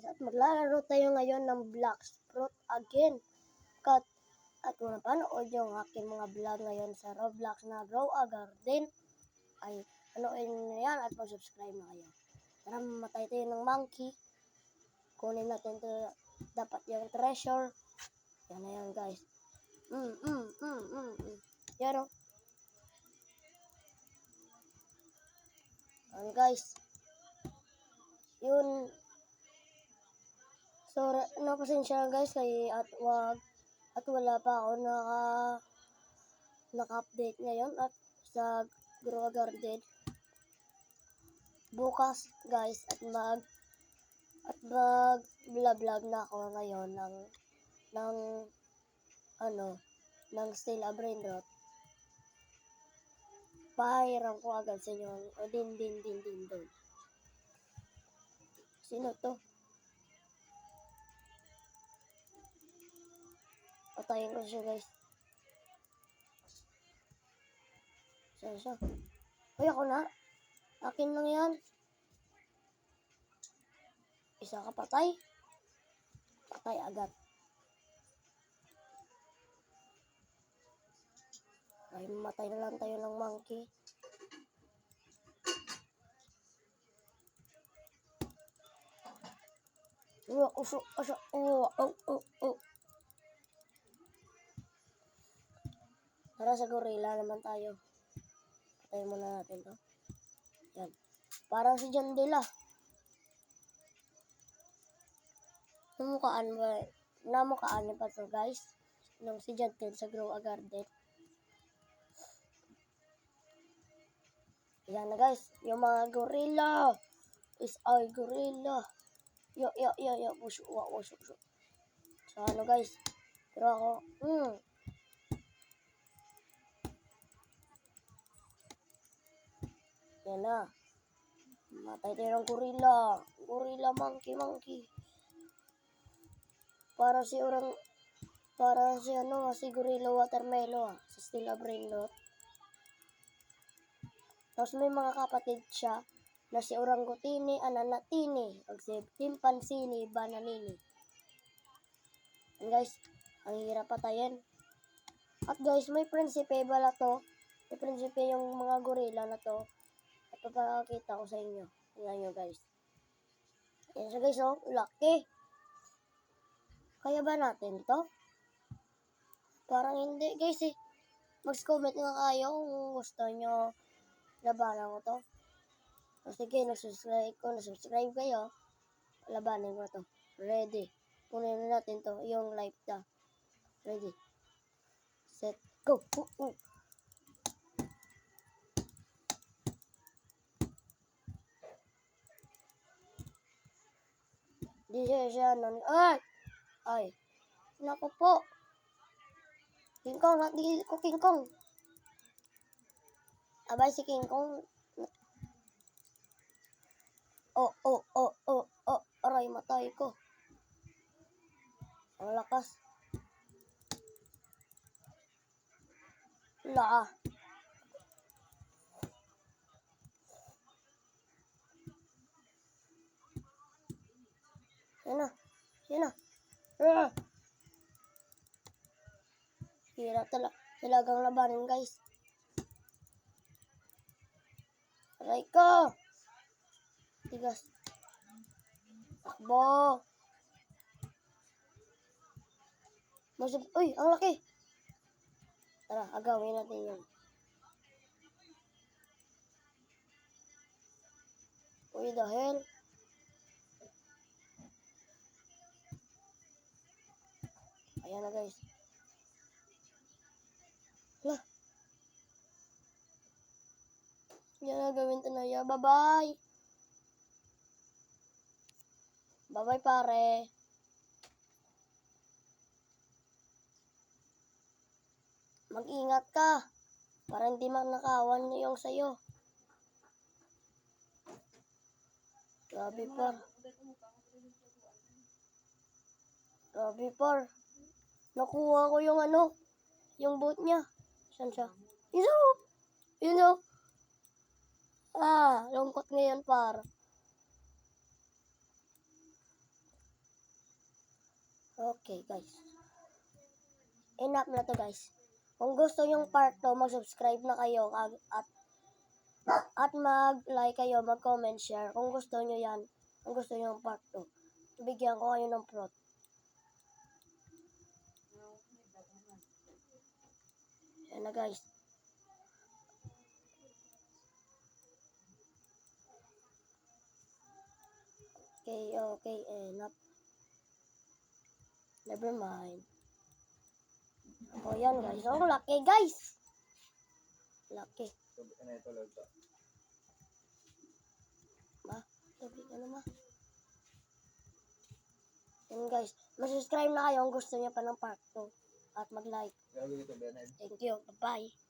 At maglalaro tayo ngayon ng Black Fruit again. At kung napanood yung aking mga vlog ngayon sa Roblox na Grow a Garden, ay panoodin nyo yan at mag-subscribe na kayo. Para mamatay tayo ng monkey. Kunin natin ito, dapat yung treasure. Yan na yan, guys. Yan o. Yan, guys. Yun. So, napasensya guys kay at wala pa ako naka-update ngayon at sa Grow a Garden. Bukas guys at mag-vlog na ako ngayon ng Stella Brainrot. Pahiram ko agad sa inyo. O din doon. Sino to? Patayin ko siya guys. Saan siya? Uy, ako na. Akin lang yan. Isa ka patay. Patay agad. Ay, mamatay na lang tayo ng monkey. Para sa gorilla naman tayo. Patayin muna natin to. Yan. Parang si John Dela. Namukhaan pa to guys. Nung si John Dela sa Grow a Garden. Yan na guys. Yung mga gorilla. Is ay gorilla. Yo. Puso. So ano guys. Pero ako. Yan na. Matay tayo ng gorilla. Gorilla, monkey. Para si gorilla watermelon sa Stella Brainrot. Tapos may mga kapatid siya na si orangutini, ananatini, pag si chimpanzini, bananini. And guys, ang hirap patayin. At guys, may prinsipe bala to. May prinsipe yung mga gorilla na to. At papakita ko sa inyo. Tingnan nyo guys. Yan siya guys, oh. Laki. Kaya ba natin to? Parang hindi guys eh. Mag-comment nga kayo kung gusto nyo labanan ko to. O sige, nag-subscribe kayo. Labanin ko to. Ready. Kunin natin to. Yung live ta. Ready. Set. Go. Di siya Ay. Naku po. King Kong. Hindi ko King Kong. Abay si King Kong. Aray, matay ko. Ang lakas. Wala. Yan na. Hirap talagang labanin guys. Aray ko. Tigas. Takbo. Uy, ang laki. Tara, agawin natin yun. Uy, dahil. Ayan na guys. Hala. Yan na gawin ito na yan. Bye-bye. Bye-bye pare. Mag-ingat ka. Para hindi magnakawan yung sayo. Grabe par. Nakuha ko yung boat niya. Saan siya? Yun o. Lungkot ngayon par. Okay, guys. Enough na to, guys. Kung gusto yung part 2, mag-subscribe na kayo at mag-like kayo, mag-comment, share. Kung gusto nyo yan, kung gusto nyo yung part 2, bigyan ko kayo ng prot. Yan na, guys. Okay, enough. Never mind. O, yan, guys. Oh, laki, guys. Laki. Ma, tubig ano, ma? Yan, guys. Mag-subscribe na kayo kung gusto niyo pa ng part 2. At mag-like. Thank you. Bye-bye.